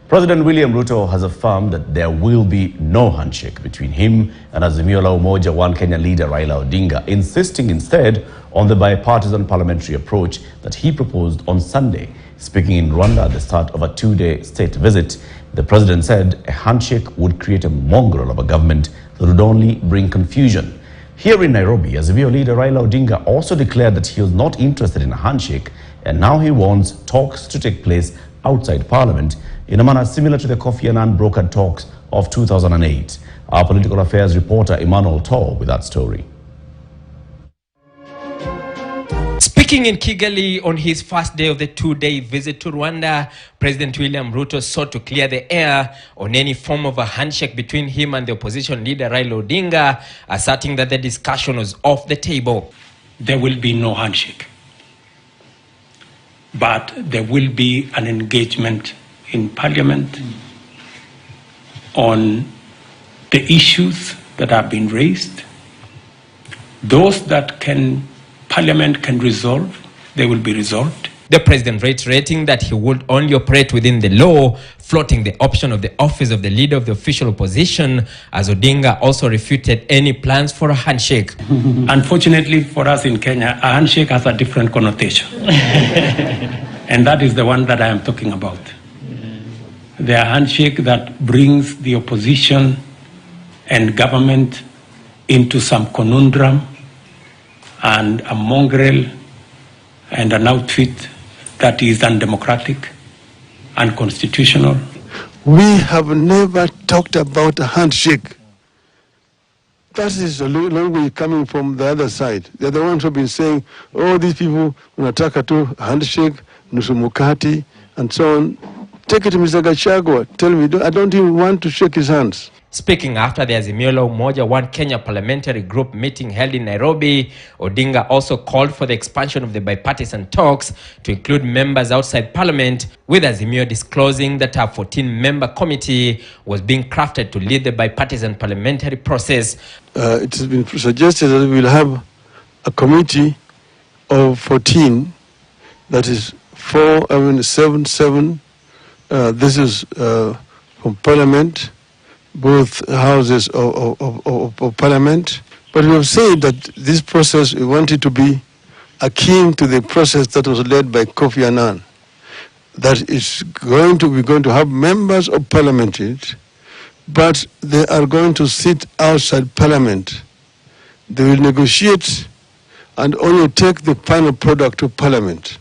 President William Ruto has affirmed that there will be no handshake between him and Azimio la Umoja One Kenya leader Raila Odinga, insisting instead on the bipartisan parliamentary approach that he proposed on Sunday. Speaking in Rwanda at the start of a two-day state visit, the president said a handshake would create a mongrel of a government that would only bring confusion. Here in Nairobi, Azimio leader Raila Odinga also declared that he was not interested in a handshake, and now he wants talks to take place outside parliament in a manner similar to the Kofi Annan brokered talks of 2008. Our political affairs reporter Emmanuel Tor with that story. Speaking in Kigali on his first day of the two-day visit to Rwanda, President William Ruto sought to clear the air on any form of a handshake between him and the opposition leader Raila Odinga, asserting that the discussion was off the table. There will be no handshake, but there will be an engagement in Parliament on the issues that have been raised. Those that Parliament can resolve, they will be resolved. The president reiterating that he would only operate within the law, floating the option of the office of the leader of the official opposition, as Odinga also refuted any plans for a handshake. Unfortunately for us in Kenya, a handshake has a different connotation. And that is the one that I am talking about. The handshake that brings the opposition and government into some conundrum and a mongrel and an outfit that is undemocratic, unconstitutional. We have never talked about a handshake. That is a language coming from the other side. They're the ones who have been saying, oh, these people, unataka tu handshake, nusu mukati, and so on. Take it to Mr. Gachagua. Tell me, I don't even want to shake his hands. Speaking after the Azimio la Umoja One Kenya parliamentary group meeting held in Nairobi, Odinga also called for the expansion of the bipartisan talks to include members outside parliament, with Azimio disclosing that a 14-member committee was being crafted to lead the bipartisan parliamentary process. It has been suggested that we will have a committee of 14, that is 7. This is from Parliament, both houses of Parliament. But we have said that this process, we want it to be akin to the process that was led by Kofi Annan. That is we're going to have members of Parliament in it, but they are going to sit outside Parliament. They will negotiate and only take the final product to Parliament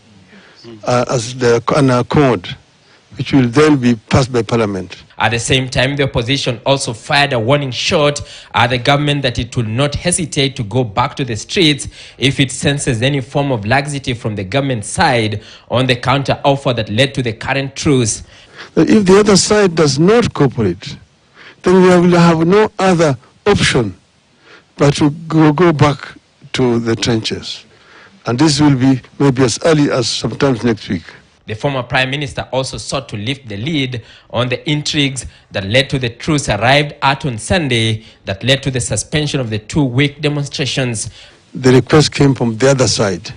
as an accord, which will then be passed by Parliament. At the same time, the opposition also fired a warning shot at the government that it will not hesitate to go back to the streets if it senses any form of laxity from the government side on the counter offer that led to the current truce. If the other side does not cooperate, then we will have no other option but to go back to the trenches. And this will be maybe as early as sometimes next week. The former Prime Minister also sought to lift the lead on the intrigues that led to the truce arrived at on Sunday that led to the suspension of the two-week demonstrations. The request came from the other side,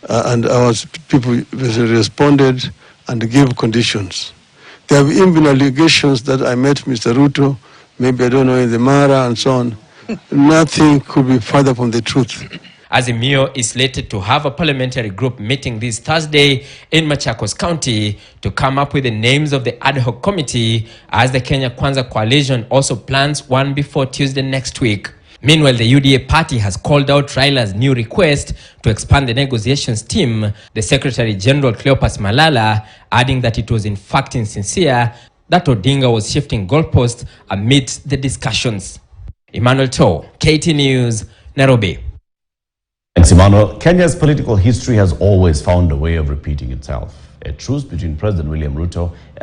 and our people responded and gave conditions. There have even been allegations that I met Mr. Ruto, maybe I don't know, in the Mara and so on. Nothing could be further from the truth. Azimio is slated to have a parliamentary group meeting this Thursday in Machakos County to come up with the names of the ad hoc committee, as the Kenya Kwanza coalition also plans one before Tuesday next week. Meanwhile, the UDA party has called out Raila's new request to expand the negotiations team, the Secretary General Cleopas Malala adding that it was in fact insincere that Odinga was shifting goalposts amidst the discussions. Emmanuel Tor, KT News, Nairobi. Thanks, Emmanuel. Kenya's political history has always found a way of repeating itself. A truce between President William Ruto